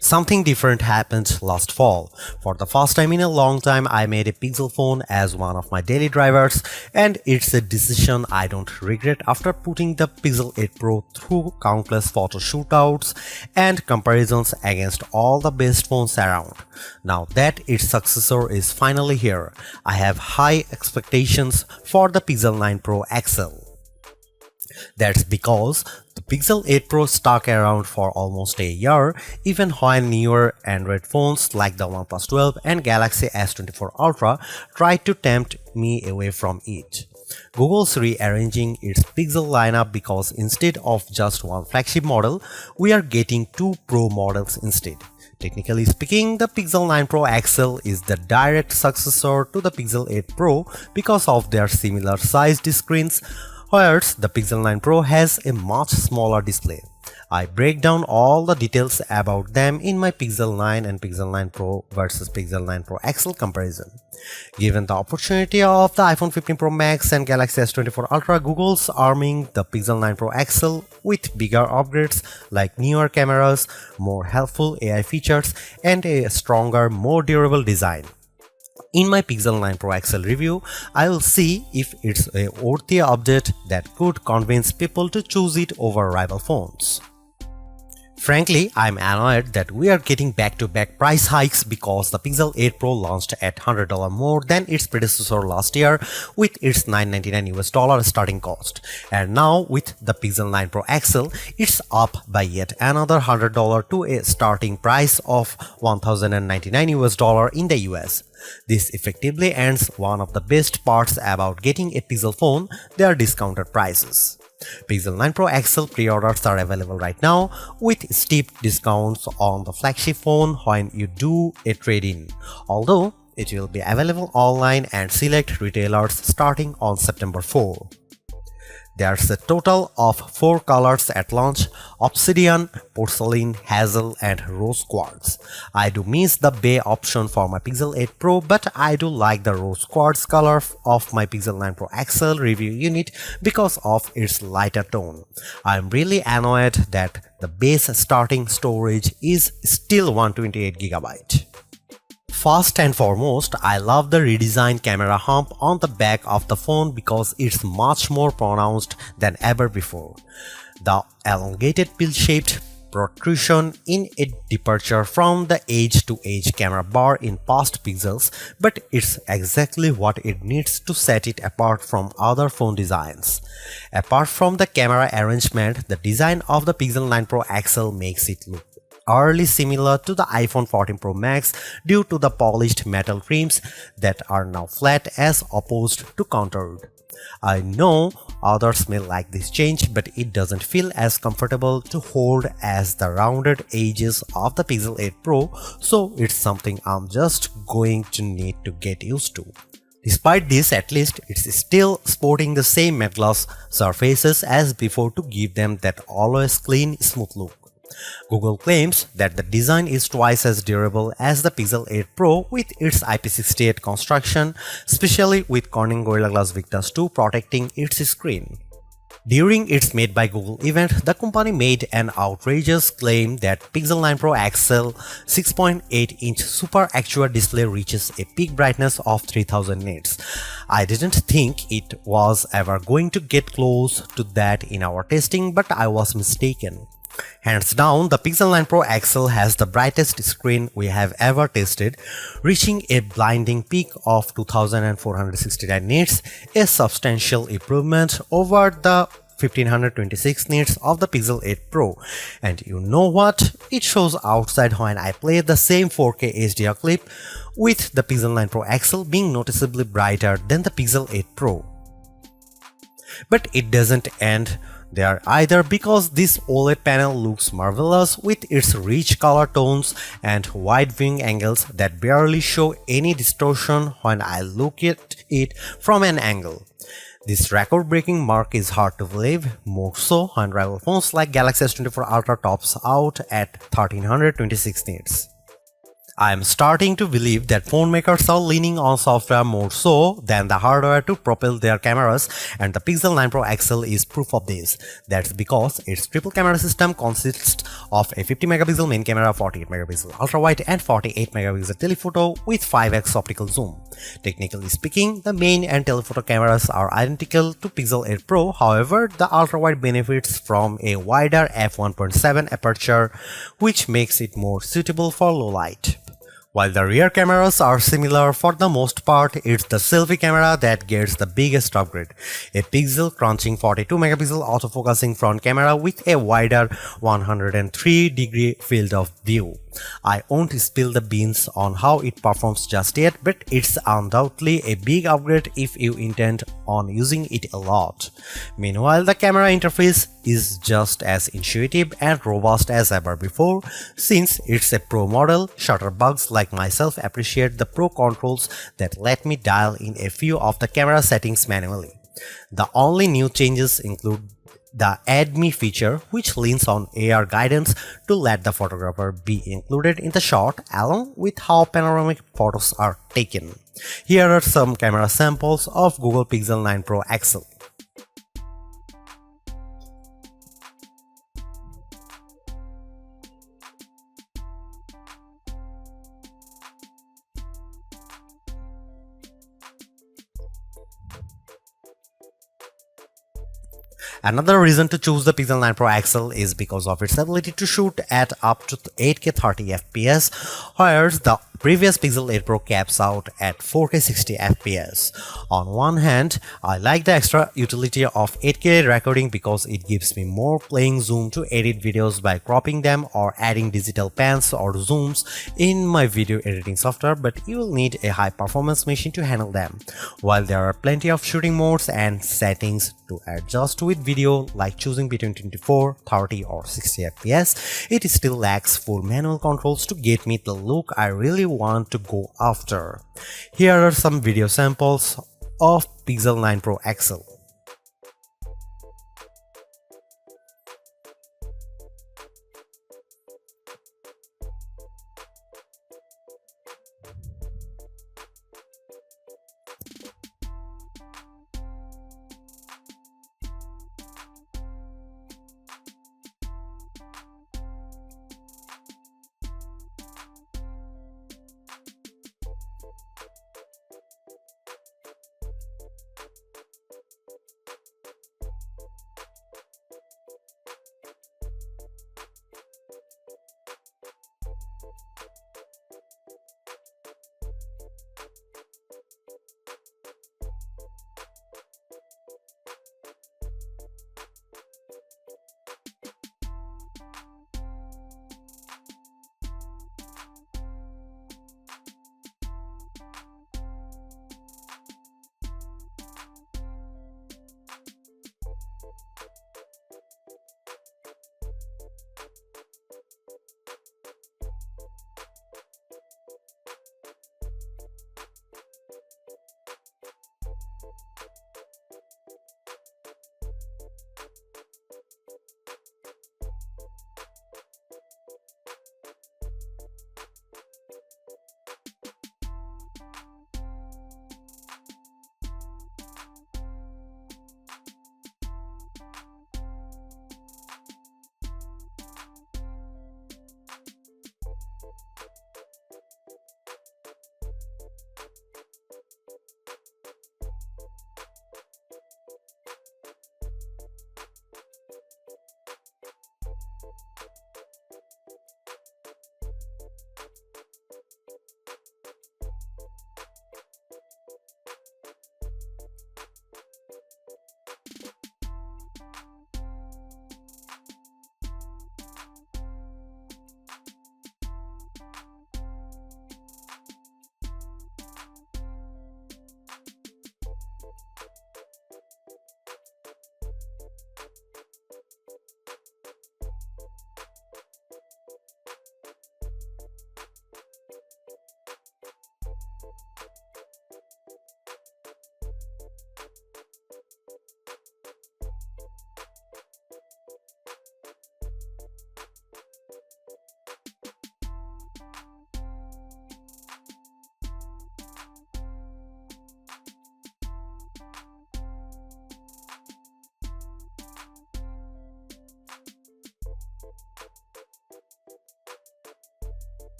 Something different happened last fall. For the first time in a long time, I made a Pixel phone as one of my daily drivers, and it's a decision I don't regret after putting the Pixel 8 Pro through countless photo shootouts and comparisons against all the best phones around. Now that its successor is finally here, I have high expectations for the Pixel 9 Pro XL. That's because the Pixel 8 Pro stuck around for almost a year, even when newer Android phones like the OnePlus 12 and Galaxy S24 Ultra tried to tempt me away from it. Google's rearranging its Pixel lineup because instead of just one flagship model, we are getting two Pro models instead. Technically speaking, the Pixel 9 Pro XL is the direct successor to the Pixel 8 Pro because of their similar sized screens, whereas the Pixel 9 Pro has a much smaller display. I break down all the details about them in my Pixel 9 and Pixel 9 Pro versus Pixel 9 Pro XL comparison. Given the opportunity of the iPhone 15 Pro Max and Galaxy S24 Ultra, Google's arming the Pixel 9 Pro XL with bigger upgrades like newer cameras, more helpful AI features, and a stronger, more durable design. In my Pixel 9 Pro XL review, I will see if it's a worthy update that could convince people to choose it over rival phones. Frankly, I'm annoyed that we are getting back-to-back price hikes because the Pixel 8 Pro launched at $100 more than its predecessor last year with its $999 starting cost. And now with the Pixel 9 Pro XL, it's up by yet another $100 to a starting price of $1,099 in the US. This effectively ends one of the best parts about getting a Pixel phone, their discounted prices. Pixel 9 Pro XL pre-orders are available right now with steep discounts on the flagship phone when you do a trade-in, although it will be available online and select retailers starting on September 4. There's a total of 4 colors at launch: Obsidian, Porcelain, Hazel, and Rose Quartz. I do miss the Bay option for my Pixel 8 Pro, but I do like the Rose Quartz color of my Pixel 9 Pro XL review unit because of its lighter tone. I'm really annoyed that the base starting storage is still 128GB. First and foremost, I love the redesigned camera hump on the back of the phone because it's much more pronounced than ever before. The elongated pill-shaped protrusion in a departure from the edge-to-edge camera bar in past Pixels, but it's exactly what it needs to set it apart from other phone designs. Apart from the camera arrangement, the design of the Pixel 9 Pro XL makes it look eerily similar to the iPhone 14 Pro Max due to the polished metal rims that are now flat as opposed to contoured. I know others may like this change, but it doesn't feel as comfortable to hold as the rounded edges of the Pixel 8 Pro, so it's something I'm just going to need to get used to. Despite this, at least it's still sporting the same matte gloss surfaces as before to give them that always clean, smooth look. Google claims that the design is twice as durable as the Pixel 8 Pro with its IP68 construction, especially with Corning Gorilla Glass Victus 2 protecting its screen. During its Made by Google event, the company made an outrageous claim that Pixel 9 Pro XL 6.8-inch Super Actua display reaches a peak brightness of 3000 nits. I didn't think it was ever going to get close to that in our testing, but I was mistaken. Hands down, the Pixel 9 Pro XL has the brightest screen we have ever tested, reaching a blinding peak of 2469 nits, a substantial improvement over the 1526 nits of the Pixel 8 Pro. And you know what? It shows outside when I play the same 4K HDR clip, with the Pixel 9 Pro XL being noticeably brighter than the Pixel 8 Pro. But it doesn't end there either, because this OLED panel looks marvelous with its rich color tones and wide viewing angles that barely show any distortion when I look at it from an angle. This record-breaking mark is hard to believe, more so when rival phones like Galaxy S24 Ultra tops out at 1326 nits. I'm starting to believe that phone makers are leaning on software more so than the hardware to propel their cameras, and the Pixel 9 Pro XL is proof of this. That's because its triple camera system consists of a 50 megapixel main camera, 48 megapixel ultra wide, and 48 megapixel telephoto with 5x optical zoom. Technically speaking, the main and telephoto cameras are identical to Pixel 8 Pro. However, the ultra wide benefits from a wider f1.7 aperture, which makes it more suitable for low light. While the rear cameras are similar for the most part, it's the selfie camera that gets the biggest upgrade. A pixel crunching 42 megapixel autofocusing front camera with a wider 103-degree field of view. I won't spill the beans on how it performs just yet, but it's undoubtedly a big upgrade if you intend on using it a lot. Meanwhile, the camera interface is just as intuitive and robust as ever before. Since it's a Pro model, shutterbugs like myself appreciate the Pro controls that let me dial in a few of the camera settings manually. The only new changes include the Add Me feature, which leans on AR guidance to let the photographer be included in the shot along with how panoramic photos are taken. Here are some camera samples of Google Pixel 9 Pro XL. Another reason to choose the Pixel 9 Pro XL is because of its ability to shoot at up to 8K 30 FPS, whereas the previous Pixel 8 Pro caps out at 4K 60 FPS. On one hand, I like the extra utility of 8K recording because it gives me more playing zoom to edit videos by cropping them or adding digital pans or zooms in my video editing software, but you will need a high performance machine to handle them. While there are plenty of shooting modes and settings to adjust with video, like choosing between 24, 30 or 60 FPS, it still lacks full manual controls to get me the look I really want to go after. Here are some video samples of Pixel 9 Pro XL.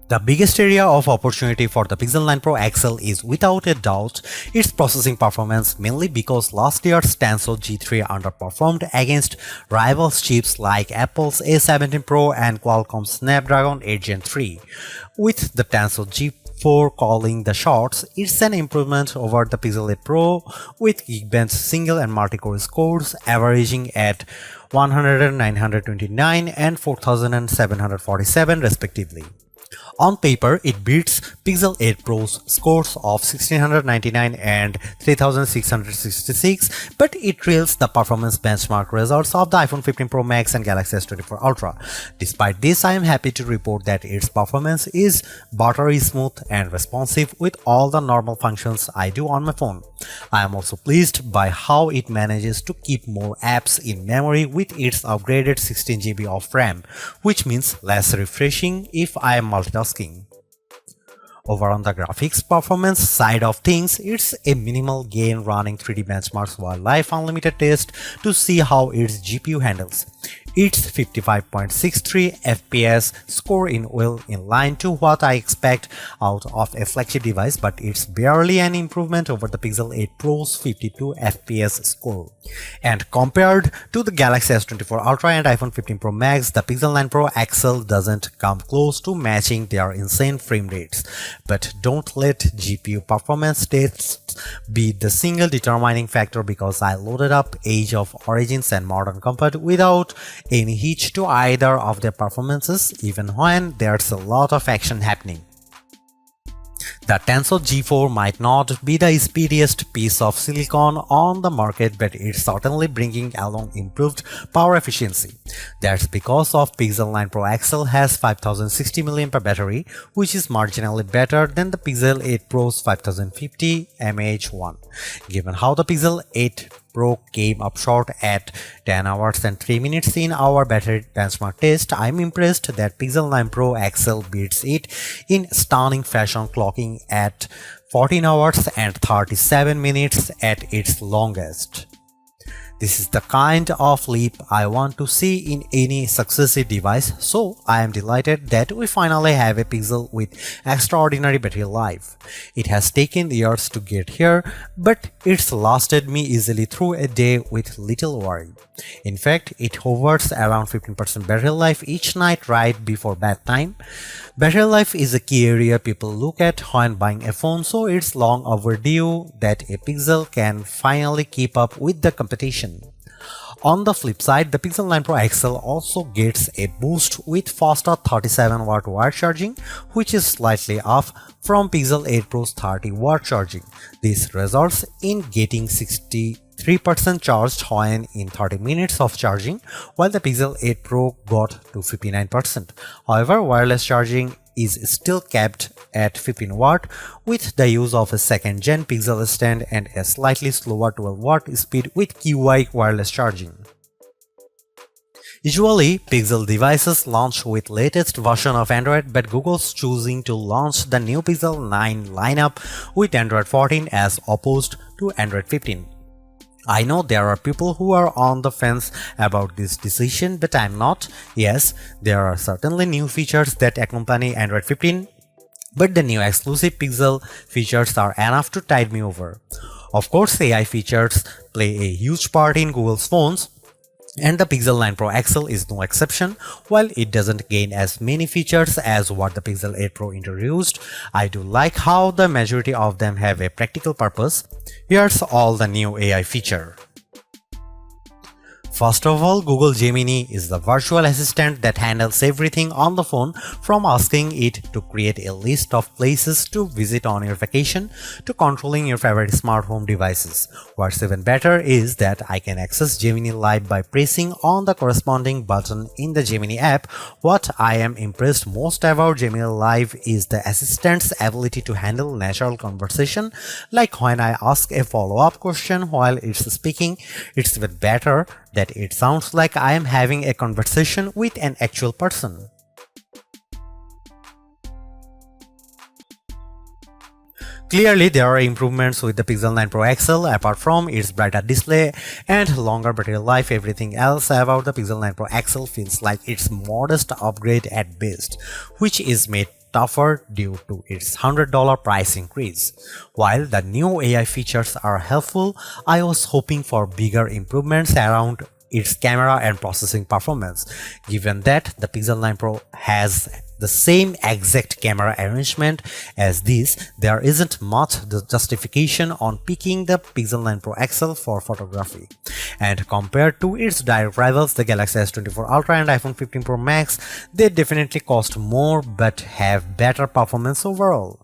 The biggest area of opportunity for the Pixel 9 Pro XL is without a doubt its processing performance, mainly because last year's Tensor G3 underperformed against rival chips like Apple's A17 Pro and Qualcomm's Snapdragon 8 Gen 3. With the Tensor G4 calling the shots, it's an improvement over the Pixel 8 Pro with Geekbench single and multi-core scores averaging at 100, 929 and 4747 respectively. On paper, it beats Pixel 8 Pro's scores of 1699 and 3666, but it trails the performance benchmark results of the iPhone 15 Pro Max and Galaxy S24 Ultra. Despite this, I am happy to report that its performance is buttery smooth and responsive with all the normal functions I do on my phone. I am also pleased by how it manages to keep more apps in memory with its upgraded 16 GB of RAM, which means less refreshing if I am multitasking. Over on the graphics performance side of things, it's a minimal gain running 3D benchmarks while Live Unlimited test to see how its GPU handles. Its 55.63 FPS score in well in line to what I expect out of a flagship device, but it's barely an improvement over the Pixel 8 Pro's 52 FPS score. And compared to the Galaxy S24 Ultra and iPhone 15 Pro Max, the Pixel 9 Pro XL doesn't come close to matching their insane frame rates. But don't let GPU performance tests be the single determining factor, because I loaded up Age of Origins and Modern Comfort without any hitch to either of their performances, even when there's a lot of action happening. The Tensor G4 might not be the speediest piece of silicon on the market, but it's certainly bringing along improved power efficiency. That's because of Pixel 9 Pro XL has 5060 mAh battery, which is marginally better than the Pixel 8 Pro's 5050 mAh1. Given how the Pixel 8 Pro came up short at 10 hours and 3 minutes in our battery benchmark test, I'm impressed that Pixel 9 Pro XL beats it in stunning fashion, clocking at 14 hours and 37 minutes at its longest. This is the kind of leap I want to see in any successive device, so I am delighted that we finally have a Pixel with extraordinary battery life. It has taken years to get here, but it's lasted me easily through a day with little worry. In fact, it hovers around 15% battery life each night right before bedtime. Battery life is a key area people look at when buying a phone, so it's long overdue that a Pixel can finally keep up with the competition. On the flip side, the Pixel 9 Pro XL also gets a boost with faster 37W wire charging, which is slightly off from Pixel 8 Pro's 30W charging. This results in getting 63% charged when in 30 minutes of charging, while the Pixel 8 Pro got to 59%. However, wireless charging is still capped at 15W with the use of a second-gen Pixel stand and a slightly slower 12W speed with QI wireless charging. Usually, Pixel devices launch with latest version of Android, but Google's choosing to launch the new Pixel 9 lineup with Android 14 as opposed to Android 15. I know there are people who are on the fence about this decision, but I'm not. Yes, there are certainly new features that accompany Android 15, but the new exclusive Pixel features are enough to tide me over. Of course, AI features play a huge part in Google's phones, and the Pixel 9 Pro XL is no exception. While it doesn't gain as many features as what the Pixel 8 Pro introduced, I do like how the majority of them have a practical purpose. Here's all the new AI feature. First of all, Google Gemini is the virtual assistant that handles everything on the phone, from asking it to create a list of places to visit on your vacation to controlling your favorite smart home devices. What's even better is that I can access Gemini Live by pressing on the corresponding button in the Gemini app. What I am impressed most about Gemini Live is the assistant's ability to handle natural conversation, like when I ask a follow-up question while it's speaking. It's even better that it sounds like I am having a conversation with an actual person. Clearly, there are improvements with the Pixel 9 Pro XL. Apart from its brighter display and longer battery life, everything else about the Pixel 9 Pro XL feels like its modest upgrade at best, which is made tougher due to its $100 price increase. While the new AI features are helpful, I was hoping for bigger improvements around its camera and processing performance. Given that the Pixel 9 Pro has the same exact camera arrangement as this, there isn't much justification on picking the Pixel 9 Pro XL for photography. And compared to its direct rivals, the Galaxy S24 Ultra and iPhone 15 Pro Max, they definitely cost more but have better performance overall.